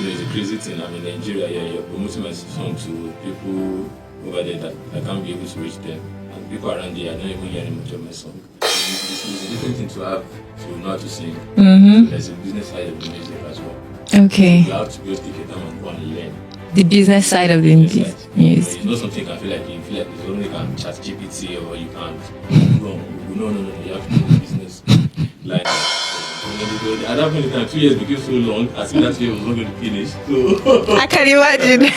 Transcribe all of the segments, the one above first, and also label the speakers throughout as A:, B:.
A: it's a crazy thing. I'm in Nigeria, you're promoting my song to people over there that I can't be able to reach them. And people around there, I don't even hear much of my song. It's a different thing to have to know how to sing. So there's a business side of the music as well.
B: Okay.
A: So you have to just take your time and go and learn.
B: The business side of the music. Yes.
A: It's not something I feel like it's only can chat GPT or you can't wrong. No. You have to do the business like at that point in time, 2 years became so long, as if that year was not going to finish. So
B: I can imagine.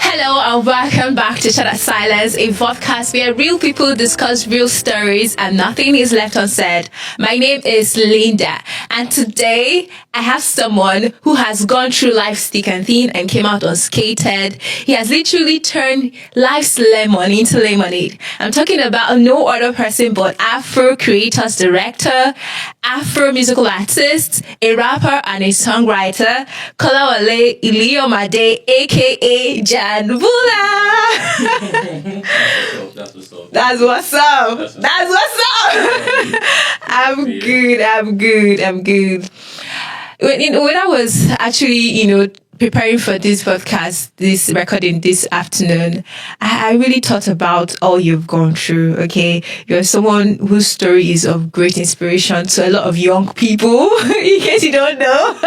B: Hello and welcome back to Shut Up Silence, a podcast where real people discuss real stories and nothing is left unsaid. My name is Linda, and today I have someone who has gone through life's thick and thin and came out unscathed. He has literally turned life's lemon into lemonade. I'm talking about no other person but Afro creators director, Afro musical artist, a rapper and a songwriter, Kolawole Iliyomade, aka Jan Bula. That's what's up. I'm good. When I was actually, preparing for this podcast, this recording this afternoon, I really thought about all you've gone through, okay? You're someone whose story is of great inspiration to a lot of young people, in case you don't know.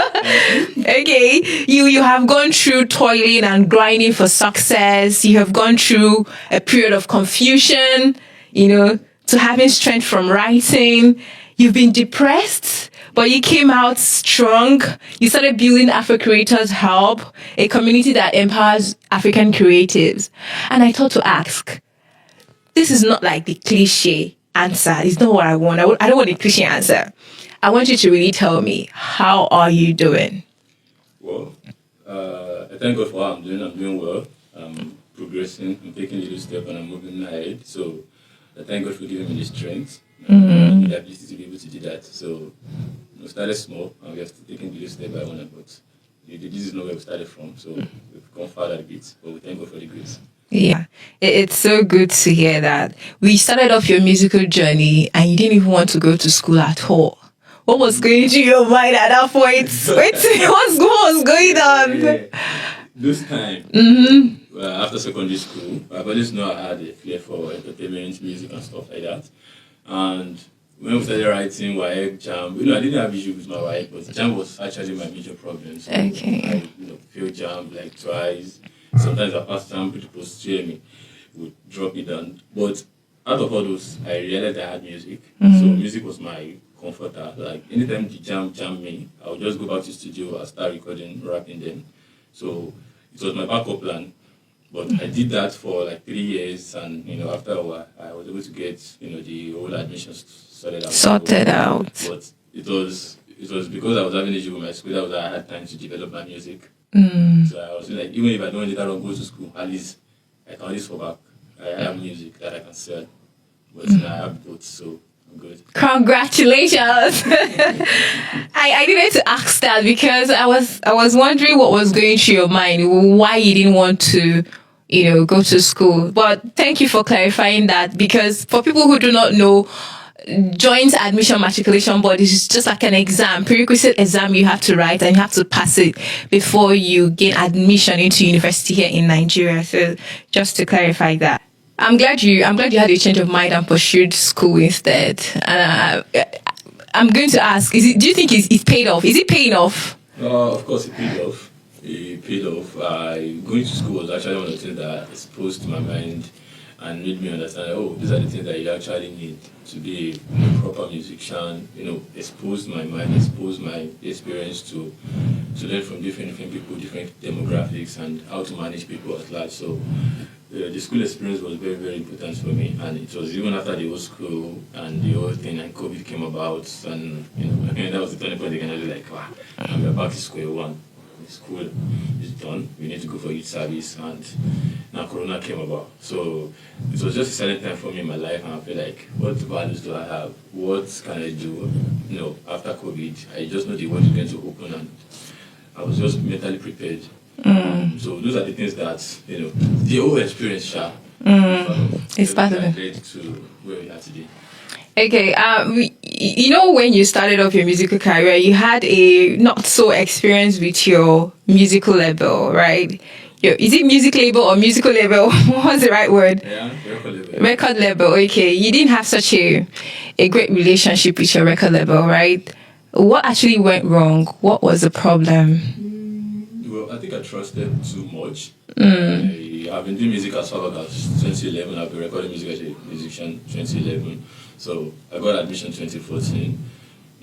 B: Okay, you have gone through toiling and grinding for success. You have gone through a period of confusion, to having strength from writing. You've been depressed, but you came out strong. You started building Afro Creators Hub, a community that empowers African creatives. And I thought to ask, this is not like the cliche answer. It's not what I want. I don't want a cliche answer. I want you to really tell me, how are you doing?
A: Well, I thank God for what I'm doing. I'm doing well. I'm progressing. I'm taking a little step and I'm moving ahead. So I thank God for giving me the strength. The ability to be able to do that. So we started small and we are still taking the step by one, but this is not where we started from. So we've gone further a bit, but we thank God for the grace.
B: Yeah, it's so good to hear that. We started off your musical journey and you didn't even want to go to school at all. What was going through your mind at that point? What was going on?
A: This time, after secondary school, I've always known I had a flair for entertainment, music and stuff like that. And when we started writing YEC, Jam, I didn't have issues with my YEC, but Jam was actually my major problem. So
B: okay.
A: I failed Jam like twice. Sometimes I passed Jam, people steer me, would drop it down. But out of all those, I realized I had music. So music was my comforter. Like anytime the jam me, I would just go back to the studio and start recording, rapping them. So it was my backup plan. But I did that for like 3 years, and after a while, I was able to get the whole admissions sorted out. But it was because I was having issue with my school that I had time to develop my music. So I was like, even if I don't later on go to school, at least I can always fall back. I have music that I can sell, but I have both, so I'm good.
B: Congratulations! I needed to ask that because I was wondering what was going through your mind, why you didn't want to go to school. But thank you for clarifying that, because for people who do not know, Joint Admission Matriculation Board is just like an exam, prerequisite exam you have to write and you have to pass it before you gain admission into university here in Nigeria. So just to clarify that. I'm glad you had a change of mind and pursued school instead. I'm going to ask, do you think it's paid off? Is it paying off?
A: Of course it paid off. Going to school was actually one of the things that exposed my mind and made me understand, these are the things that you actually need to be a proper musician. Exposed my mind, exposed my experience to learn from different people, different demographics, and how to manage people at large. So the school experience was very, very important for me, and it was even after the whole school and the whole thing and COVID came about, and that was the turning point again. I was like, wow, we're back to square one. School is done. We need to go for youth service, and now Corona came about. So it was just a silent time for me in my life, and I feel like, what values do I have? What can I do? After COVID, I just know the world is going to open, and I was just mentally prepared. So those are the things that the whole experience
B: it's part of it.
A: Led to where we are today.
B: Okay, you know, when you started off your musical career, you had a not so experience with your musical label, right? Is it music label or musical label? What's the right word?
A: Yeah, record label.
B: Record label. Okay, you didn't have such a great relationship with your record label, right? What actually went wrong? What was the problem?
A: Well, I think I trusted too much. I've been doing music as far back as 2011. I've been recording music as a musician 2011. So I got admission 2014.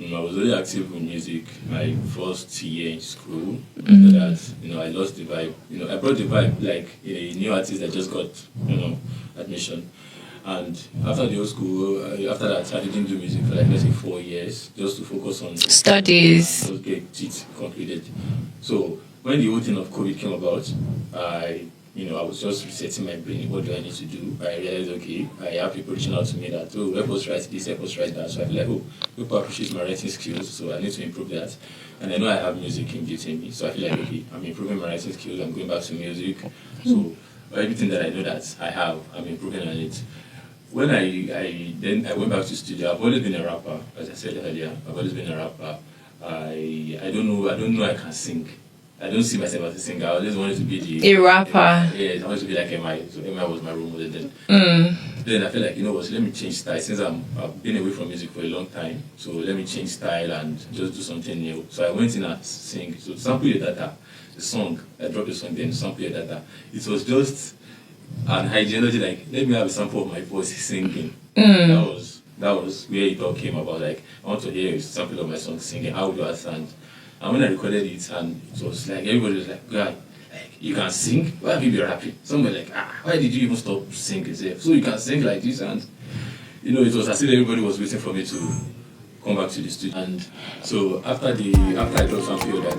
A: I was really active with music my first year in school. After that, I lost the vibe. I brought the vibe like a new artist that just got, admission. And after the old school, after that, I didn't do music for like, let's say 4 years, just to focus on
B: Studies.
A: just get it concluded. So when the whole thing of COVID came about, I was just resetting my brain. What do I need to do? I realized, okay, I have people reaching out to me that, oh, help us write this, help us write that. So I feel like, oh, people appreciate my writing skills, so I need to improve that. And I know I have music inbuilt in me, so I feel like, okay, I'm improving my writing skills, I'm going back to music. So everything that I know that I have, I'm improving on it. When I went back to studio, I've always been a rapper, as I said earlier. I've always been a rapper. I don't know I can sing. I don't see myself as a singer. I always wanted to be
B: A rapper.
A: I wanted to be like MI. So MI was my role model then. Then I feel like, what, let me change style. Since I've been away from music for a long time, so let me change style and just do something new. So I went in and sing. So sample your data, the song. I dropped the song, then sample your data. It was just an ideology, like, let me have a sample of my voice singing. That was where it all came about. Like, I want to hear a sample of my song singing. How do I sound? And when I recorded it, and it was like, everybody was like, God, like, you can sing? Why have you been rapping? Somebody like, why did you even stop singing? So you can sing like this? And, it was as if everybody was waiting for me to come back to the studio. And so after I dropped something like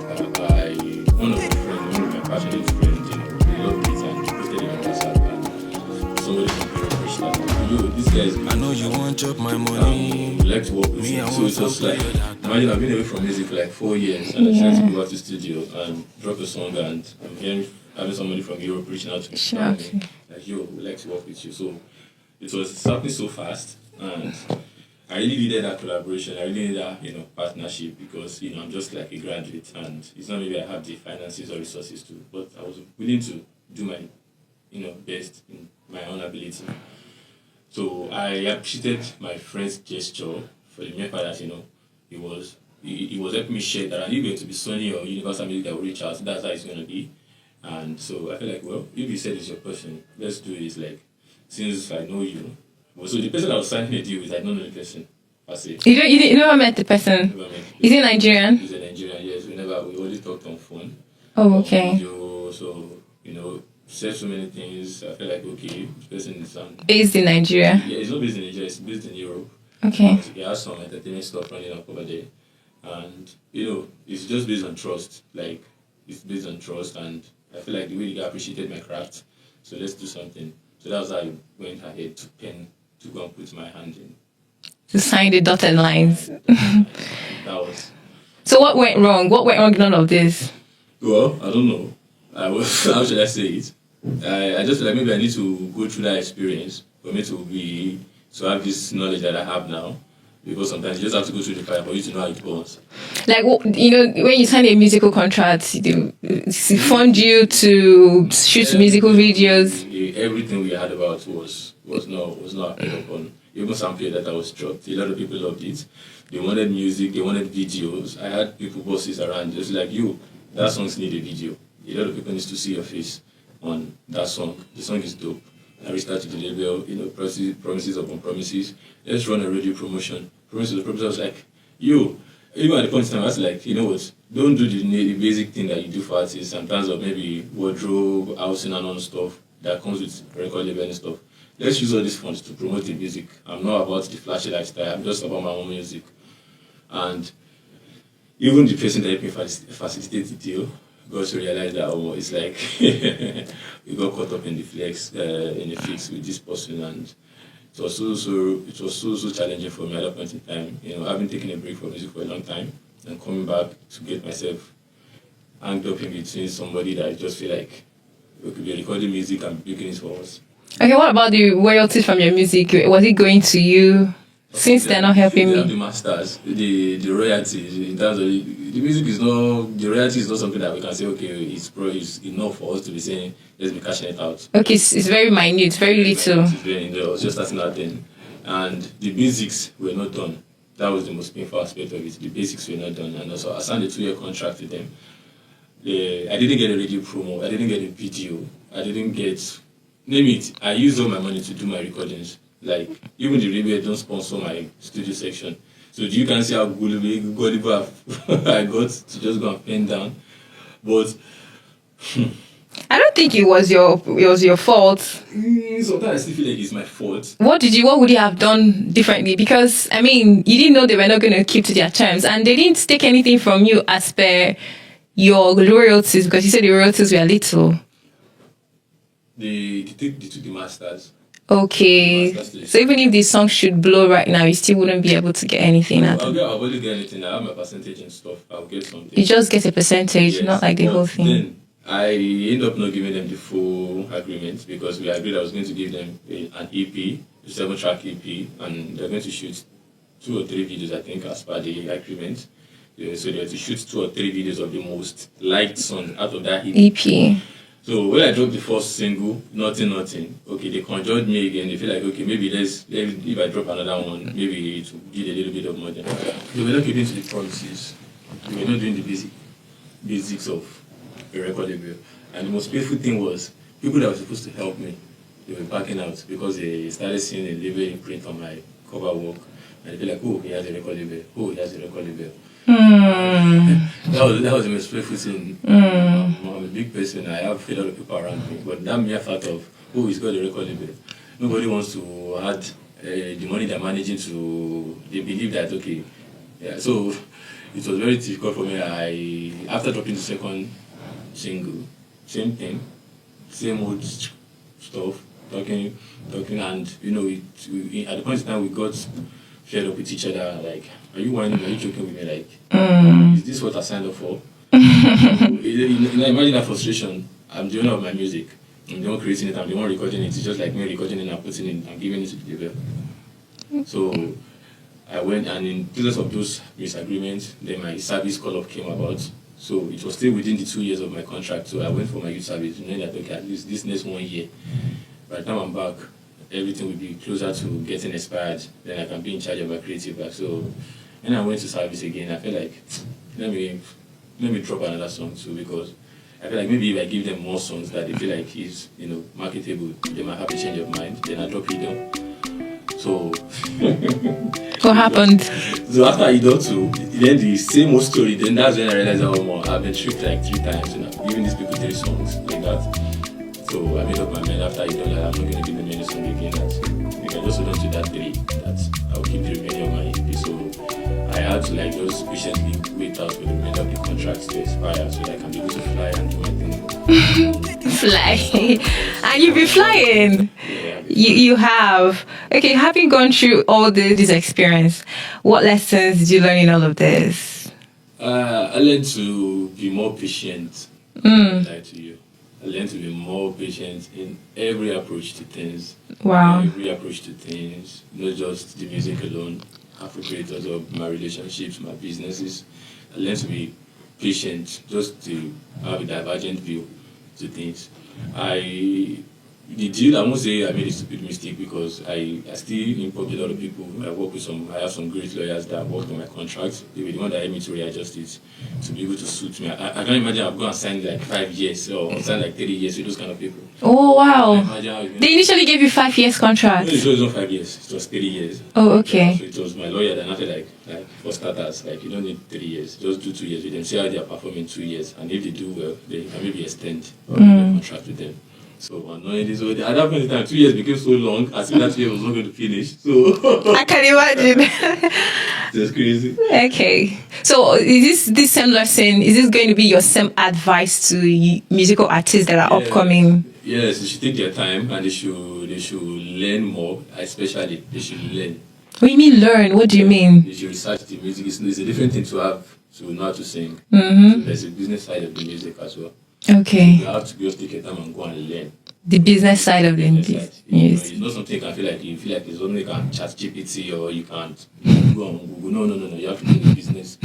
A: one of my passionate friends, they loved it and posted it on WhatsApp. And somebody from Europe reached out, this guy is,
C: I know you want up my money.
A: Would like to work with him. So it was like, imagine I've been away from music for like 4 years, and I'm trying to go back to the studio and drop a song, and I'm having somebody from Europe reaching out to me, like, yo, we'd like to work with you. So it was happening so fast, and I really needed that collaboration. I really needed that, partnership, because, I'm just like a graduate, and it's not maybe I have the finances or resources to, but I was willing to do my, best in my own ability. So I appreciated my friend's gesture for the mere fact that, he was helping me share that, and if it's going to be Sony or Universal Music that will reach out, that's how it's going to be. And so I feel like, well, if you said it's your person, let's do it. Like, since I know you. So the person I was signing a deal with, I don't know the person, per se.
B: You never met the person?
A: Never met.
B: Is he Nigerian?
A: He's a Nigerian, yes. We only talked on phone.
B: Oh, okay.
A: Video, so, said so many things. I feel like, okay, this person is
B: Based in Nigeria?
A: Yeah, it's not based in Nigeria, it's based in Europe.
B: Okay.
A: He has some entertainment stuff running up over there. And, it's just based on trust. Like, it's based on trust, and I feel like the way the guy appreciated my craft, so let's do something. So that was how I went ahead to pen to go and put my hand in.
B: To sign the dotted lines.
A: That was.
B: So what went wrong? What went wrong in all of this?
A: Well, I don't know. How should I say it? I just feel like maybe I need to go through that experience for me to have this knowledge that I have now. Because sometimes you just have to go through the fire for you to know how it goes.
B: Like, when you sign a musical contract, they fund you to shoot musical videos.
A: Everything we had about was not appeared upon. Even something that I was dropped. A lot of people loved it. They wanted music, they wanted videos. I had people bosses around just like, you, that songs need a video. A lot of people need to see your face on that song. The song is dope. I reached out to the label, promises upon promises. Let's run a radio promotion. Promises. I was like, even at the point in time, I was like, you know what? Don't do the basic thing that you do for artists, sometimes of maybe wardrobe, housing and all stuff that comes with record label and stuff. Let's use all these funds to promote the music. I'm not about the flashy lifestyle. I'm just about my own music. And even the person that helped me facilitate the deal got to realize that, it's like we got caught up in the fix with this person, and it was so challenging for me at that point in time. I've been taking a break from music for a long time and coming back to get myself hanged up in between somebody that I just feel like we could be recording music and making it for us.
B: Okay, what about the royalties from your music? Was it going to you? Since they're not helping
A: They have
B: me.
A: the masters, the royalties in terms of the music is not the royalty is not something that we can say okay it's enough for us to be saying let's be cashing it out.
B: Okay, it's very minute, very little.
A: It's very, I was just starting out then, and the basics were not done. That was the most painful aspect of it. The basics were not done, and also I signed a 2-year contract with them. I didn't get a radio promo. I didn't get a video. I didn't get name it. I used all my money to do my recordings. Like even the radio don't sponsor my studio section. So you can see how gullible I got to just go and pen down. But
B: I don't think it was your fault.
A: sometimes I still feel like it's my fault.
B: What would you have done differently? Because I mean, you didn't know they were not going to keep to their terms, and they didn't take anything from you as per your royalties, because you said the royalties were little.
A: They took the masters.
B: Okay, so even if the song should blow right now, you still wouldn't be able to get anything out of it.
A: I'll only get anything. I have my percentage and stuff. I'll get something.
B: You just get a percentage,
A: Yes,
B: not like the
A: but
B: whole thing.
A: Then I end up not giving them the full agreement because we agreed I was going to give them an EP, a 7-track EP, and they're going to shoot 2 or 3 videos, I think, as per the agreement. Yeah, so they had to shoot 2 or 3 videos of the most liked song out of that EP.
B: EP.
A: So when I dropped the first single, nothing, okay, they conjured me again. They feel like, okay, maybe if I drop another one, maybe it will give a little bit of money. They were not keeping to the promises. They were not doing the basics of a record label. And the most painful thing was, people that were supposed to help me, they were backing out because they started seeing a label imprint on my cover work. And they feel like, oh, he has a record label. Oh, he has a record label. That was the most painful thing. I'm a big person. I have a lot of people around me, but that mere fact of he's got a record label, nobody wants to add the money they're managing to. They believe that okay, yeah. So it was very difficult for me. After dropping the second single, same thing, same old stuff, talking, and at the point in time we got fed up with each other. Like, are you whining? Are you joking with me? Like, is this what I signed up for? Imagine that frustration. I'm the owner of my music. I'm the one creating it. I'm the one recording it. It's just like me recording it and putting it and giving it to the label. So I went, and in place of those misagreements, then my service call-up came about. So it was still within the 2 years of my contract. So I went for my youth service, knowing that okay, at least this next 1 year, by the time I'm back, everything will be closer to getting expired. Then I can be in charge of my creative back. So when I went to service again, I felt like let me drop another song too, because I feel like maybe if I give them more songs that they feel like is marketable, they might have a change of mind. Then I drop it down. So
B: what happened?
A: So after I done too, then the same old story. Then that's when I realized I've been tricked like 3 times, giving these people 3 songs like that. So I made up my mind after I done that I'm not gonna give them any song again. That they can just hold on to that 3. That I'll keep the remaining of my EP. So I had to like just patiently wait out for the remainder of the contracts to expire so that I can be able to fly and do my thing.
B: Fly. And you've been flying.
A: Yeah.
B: You have. Okay, having gone through all this experience, what lessons did you learn in all of this?
A: I learned to be more patient. I lie to you. I learned to be more patient in every approach to things.
B: Wow.
A: Every approach to things, not just the music alone. Afro creators of my relationships, my businesses. I learned to be patient, just to have a divergent view to things. The deal, I won't say I made a stupid mistake because I still employ a lot of people. I have some great lawyers that worked on my contracts. They were the one that helped me to readjust it to be able to suit me. I can't imagine I've gone and signed like 5 years or signed like 30 years with those kind of people.
B: Oh, wow.
A: Imagine how
B: They initially gave you 5 years contract.
A: No, it was not 5 years. It was 30 years.
B: Oh, okay.
A: Yeah, so it was my lawyer that after like for starters, like you don't need 3 years. Just do 2 years with them. See how they are performing 2 years, and if they do well, they can maybe extend the contract with them. So unknowingly, so at that point in time, 2 years became so long. I think that 2 years was not going to finish. So
B: I can imagine.
A: it was crazy.
B: Okay. So is this same lesson, is this going to be your same advice to musical artists that are upcoming?
A: Yes, they should take their time and they should learn more. Especially, they should learn.
B: What do you mean learn? What do you mean?
A: They should research the music. It's a different thing to know how to sing.
B: Mm-hmm.
A: So there's a business side of the music as well.
B: Okay.
A: You have to just take your time and go and learn.
B: The business side of the
A: Business side.
B: yes.
A: It's not something you can feel like it's something you can chat GPT or you can't go on Google. No. You have to be in the business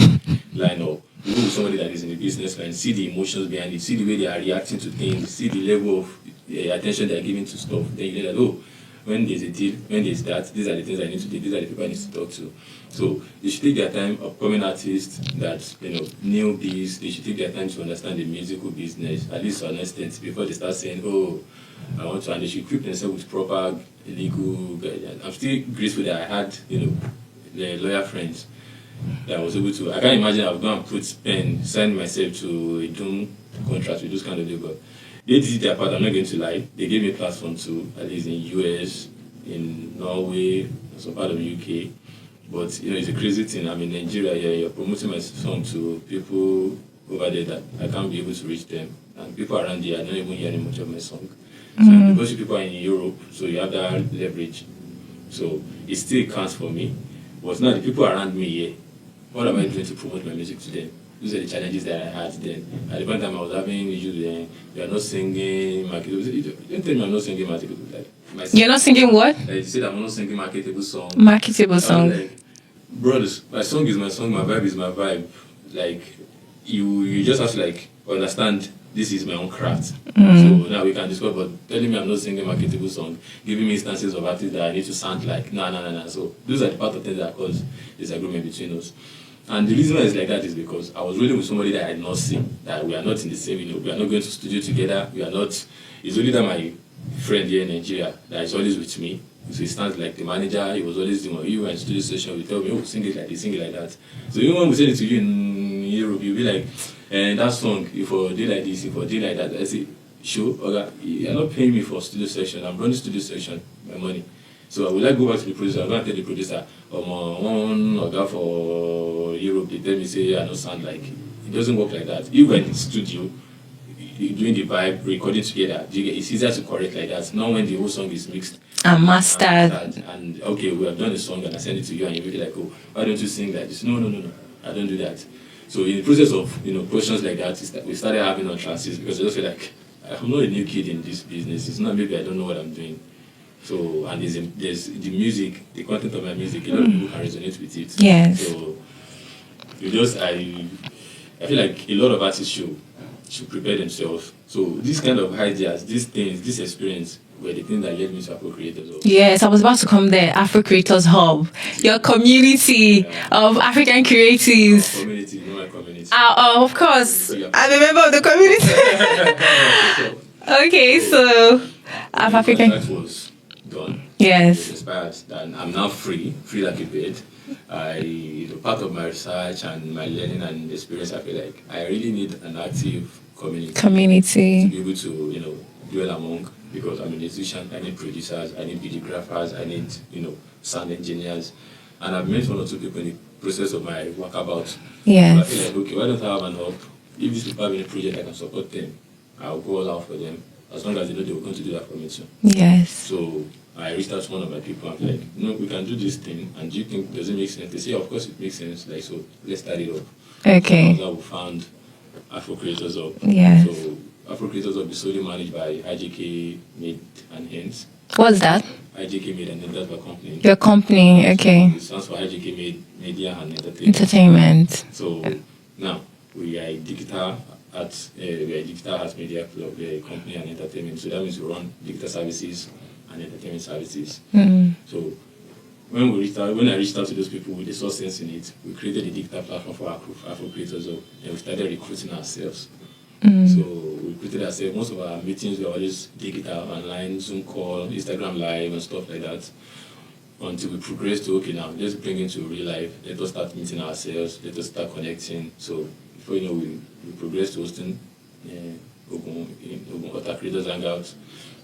A: line or go with somebody that is in the business line, see the emotions behind it, see the way they are reacting to things, see the level of attention they are giving to stuff. Then you know that, oh, when there's a deal, when there's that, these are the things I need to do, these are the people I need to talk to. So they should take their time. Upcoming artists that newbies, they should take their time to understand the musical business, at least to an extent, before they start saying, oh, I want to, and they should equip themselves with proper legal guidance. I'm still grateful that I had, the lawyer friends that I was able to. I can't imagine I was going to sign myself to a Doom contract with those kind of people. They did their part. I'm not going to lie. They gave me a platform too, at least in US, in Norway, some part of UK. But it's a crazy thing. I'm in Nigeria here. You're promoting my song to people over there that I can't be able to reach them, and people around here are not even hearing much of my song. So because you people are in Europe, so you have that leverage. So it still counts for me. But now the people around me here, what am I doing to promote my music to them? These are the challenges that I had then. At the point time I was having issues then. You are not singing marketable. Don't tell me I'm not singing marketable.
B: You're not singing what?
A: You said I'm not singing marketable song.
B: Marketable song.
A: Like, brothers, my song is my song, my vibe is my vibe. Like you just have to understand this is my own craft. So now we can discuss, but telling me I'm not singing marketable song, giving me instances of artists that I need to sound like, nah. So those are the part of things that cause disagreement between us. And the reason why it's like that is because I was rolling with somebody that I had not seen, that we are not in the same, we are not going to studio together, we are not, it's only that my friend here in Nigeria that is always with me. So he stands like the manager, he was always doing, you were in studio session, we tell me, oh, sing it like this, sing it like that. So even when we send it to you in Europe, you'll be like, and that song, if I did like this, if I did like that, I say, sure, okay, you're not paying me for studio session, I'm running studio session, my money. So I would like go back to the producer, I'm going to tell the producer, one order for Europe, they tell me, say, I don't sound like, it doesn't work like that. If we're in the studio, doing the vibe, recording together, it's easier to correct like that. Not when the whole song is mixed
B: and mastered.
A: And okay, we have done the song and I send it to you and you'll be like, oh, why don't you sing like this? No, I don't do that. So in the process of questions like that, we started having utterances because I just feel like I'm not a new kid in this business. It's not maybe I don't know what I'm doing. So and there's the music, the content of my music. A lot of people can resonate with it.
B: Yes.
A: So I feel like a lot of artists should prepare themselves. So these kind of ideas, these things, this experience were the things that led me to Afro Creators Hub.
B: Yes, I was about to come there. Afro Creators Hub, your community of African creatives.
A: Community, you know my community.
B: Of course, I'm a member of the community. Okay, so of African.
A: That was done.
B: Yes.
A: I was inspired, and I'm now free like a bird. Part of my research and my learning and experience, I feel like I really need an active community to be able to, dwell among, because I'm a musician, I need producers, I need videographers, I need, sound engineers. And I've met one or two people in the process of my walkabout.
B: Yes.
A: So I feel like, okay, why don't I have an help? If these people have any project I can support them, I'll go all out for them, as long as they know they were going to do that for me too.
B: Yes.
A: So I reached out to one of my people and like, we can do this thing, and do you think, does it make sense? They say, of course it makes sense, so let's start it up.
B: Okay.
A: So we found Afro Creators Hub.
B: Yes.
A: So Afro Creators Hub is solely managed by IJK Made and Hands.
B: What's that?
A: IJK Made and Hands, that's my company.
B: Your company, okay.
A: So it stands for IJK Made Media and
B: Entertainment.
A: So now we are a digital arts media club, a company and entertainment. So that means we run digital services and entertainment services. So when I reached out to those people with the source sense in it, we created a digital platform for Afro Creators Hub, and we started recruiting ourselves. So we created ourselves. Most of our meetings were always digital, online, Zoom call, Instagram live, and stuff like that. Until we progressed to, okay, now let's bring it to real life. Let us start meeting ourselves. Let us start connecting. So before we progressed to hosting Ogun Ota Creators Hangouts,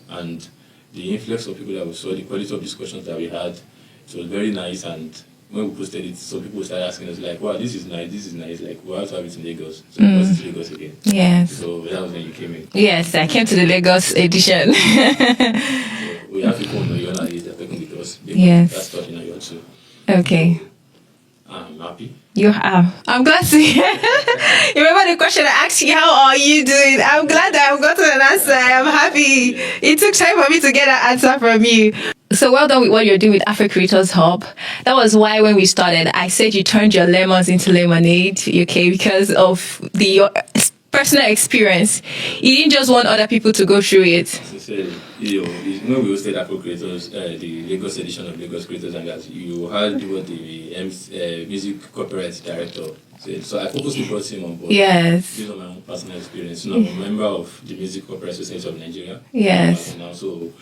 A: and the influx of people that we saw, the quality of discussions that we had, it was very nice. And when we posted it, some people started asking us like, wow, this is nice, like we have to have it in Lagos. So because it's Lagos again.
B: Yes.
A: So that was when you came in.
B: Yes, I came to the Lagos edition.
A: So we have people on Oyo now, they're talking with us.
B: Yes.
A: That's talking Oyo too.
B: Okay.
A: So, I'm happy.
B: You have. I'm glad to hear. You remember the question I asked you, how are you doing? I'm glad that I've gotten an answer. I'm happy. It took time for me to get an answer from you. So well done with what you're doing with Afro Creators Hub. That was why when we started, I said you turned your lemons into lemonade, okay, because of your personal experience. You didn't just want other people to go through it.
A: As I said, when we hosted Afro Creators, the Lagos edition of Lagos Creators and Guys, you had what the music copyright director said. So I purposely brought him on board.
B: Yes.
A: Based on my own personal experience. I'm a member of the Music Copyright Society of Nigeria.
B: Yes.
A: Now, so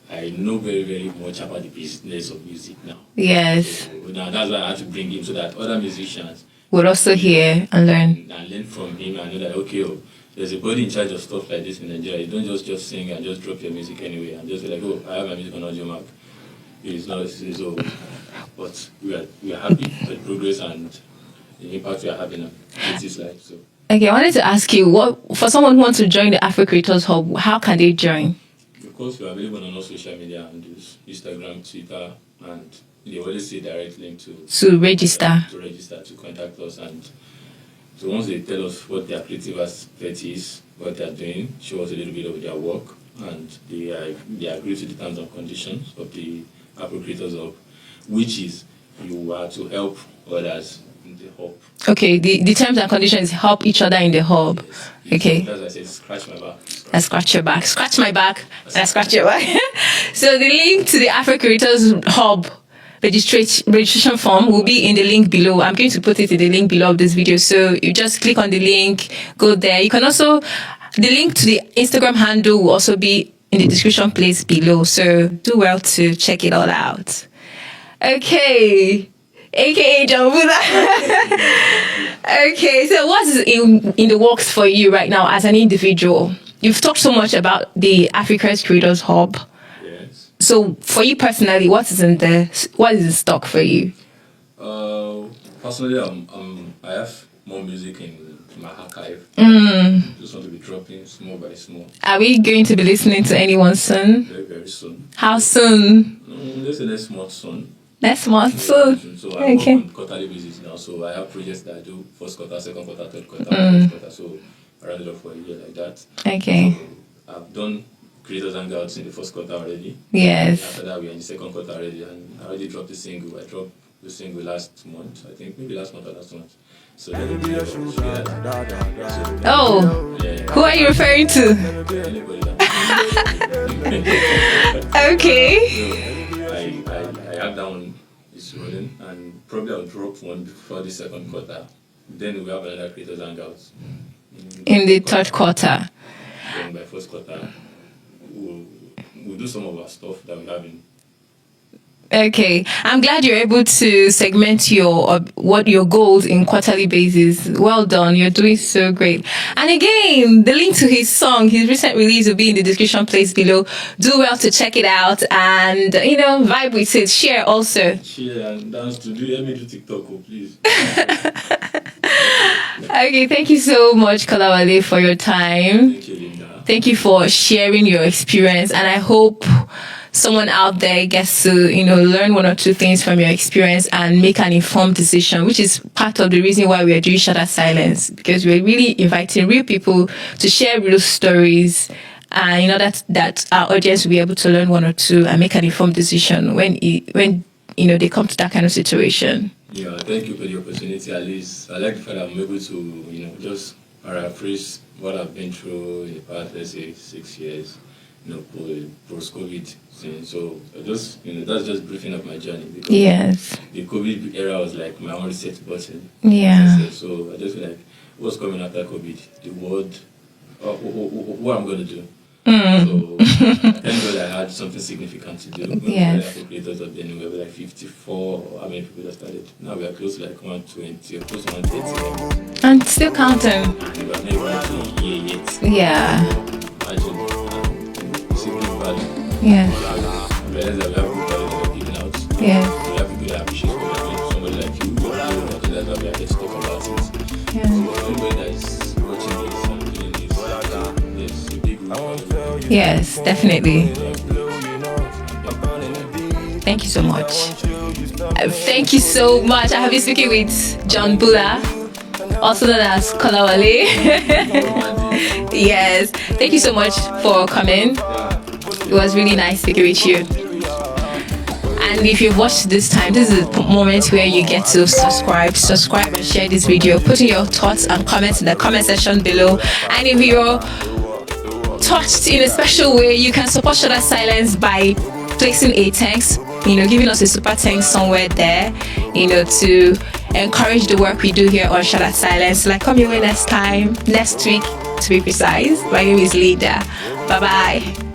A: I know very, very much about the business of music now.
B: Yes.
A: So now that's why I had to bring him so that other musicians
B: would also hear and learn.
A: And learn from him and know that, okay, there's a body in charge of stuff like this in Nigeria. You don't just sing and just drop your music anyway and just be like, oh, I have my music on Audio Mac. It's not so. But we are happy with the progress and the impact we are having on this life. So.
B: Okay, I wanted to ask you, what for someone who wants to join the Afro Creators Hub, how can they join?
A: Of course, we are available on all social media handles, Instagram, Twitter, and they always say direct link to
B: register.
A: To register, to contact us. And so once they tell us what their creative aspect is, what they're doing, show us a little bit of their work, and they agree to the terms and conditions of the Afro Creators Hub, which is you are to help others in the hub.
B: Okay, the terms and conditions help each other in the hub.
A: Yes.
B: Okay.
A: As I said, scratch my back.
B: I scratch your back. Scratch my back. I scratch your back. So the link to the Afro Creators Hub registration form will be in the link below. I'm going to put it in the link below of this video. So you just click on the link, go there. You can also, the link to the Instagram handle will also be in the description place below. So do well to check it all out. Okay. AKA Jambuda. Okay, so what is in the works for you right now as an individual? You've talked so much about the African Creators Hub.
A: Yes.
B: So for you personally, what is in stock for you?
A: Personally, I have more music in my archive. Just want to be dropping small by small.
B: Are we going to be listening to anyone soon?
A: Very, very soon.
B: How soon?
A: Let's say next month soon.
B: Next month soon.
A: So I work on quarterly basis now. So I have projects that I do first quarter, second quarter, third quarter, fourth quarter. So I run it off for a year like that.
B: Okay.
A: So I've done Creators Hangouts in the first quarter already.
B: Yes.
A: After that, we're in the second quarter already, and I already dropped the single. I dropped the single last month. I think maybe last month or last month. So then
B: oh,
A: yeah.
B: Who are you referring to?
A: Anybody that
B: Okay.
A: So I have that one is rolling, and probably I'll drop one before the second quarter. Then we have another Creators Hangouts
B: in the third quarter.
A: Then by first quarter, we'll do some of our stuff that we have in.
B: Okay, I'm glad you're able to segment your goals in quarterly basis. Well done, you're doing so great. And again, the link to his song, his recent release, will be in the description place below. Do well to check it out and vibe with it. Share also.
A: Share and dance to do. Let me do TikTok, please.
B: Okay, thank you so much, Kolawale, for your time.
A: Thank you, Linda.
B: Thank you for sharing your experience, and I hope someone out there gets to learn one or two things from your experience and make an informed decision, which is part of the reason why we are doing Shatter Silence, because we're really inviting real people to share real stories, in order that our audience will be able to learn one or two and make an informed decision when they come to that kind of situation.
A: Yeah, thank you for the opportunity. At least I like the fact that I'm able to just paraphrase what I've been through in the past, let's say 6 years. Post-COVID thing. So that's just briefing up my journey. Because
B: yes.
A: The COVID era was like my own reset button.
B: Yeah.
A: So I just feel like what's coming after COVID, the world, what I'm going to do. So thank God I had something significant to do.
B: Yes.
A: The creators of then we were like 54, or how many people that started. Now we are close to like 120 or close to 130.
B: And still counting.
A: And we are not even to a year yet.
B: Yeah.
A: Imagine.
B: Yes.
A: Realize that we have people that are giving out.
B: Yes.
A: We have people that appreciate what we're doing. Somebody like you, that's why we are here to talk about it.
B: Yes.
A: So everybody that is watching this and doing this, there's a big group.
B: Yes, definitely. Thank you so much. Thank you so much. I have been speaking with John Bula, also known as Kolawale. Yes. Thank you so much for coming. It was really nice speaking with you. And if you've watched this time, this is the moment where you get to subscribe and share this video. Put in your thoughts and comments in the comment section below. And if you're touched in a special way, you can support Shut That Silence by placing a thanks, giving us a super thanks somewhere there, to encourage the work we do here on Shut That Silence. Like, come your way next week, to be precise. My name is Lida. Bye bye.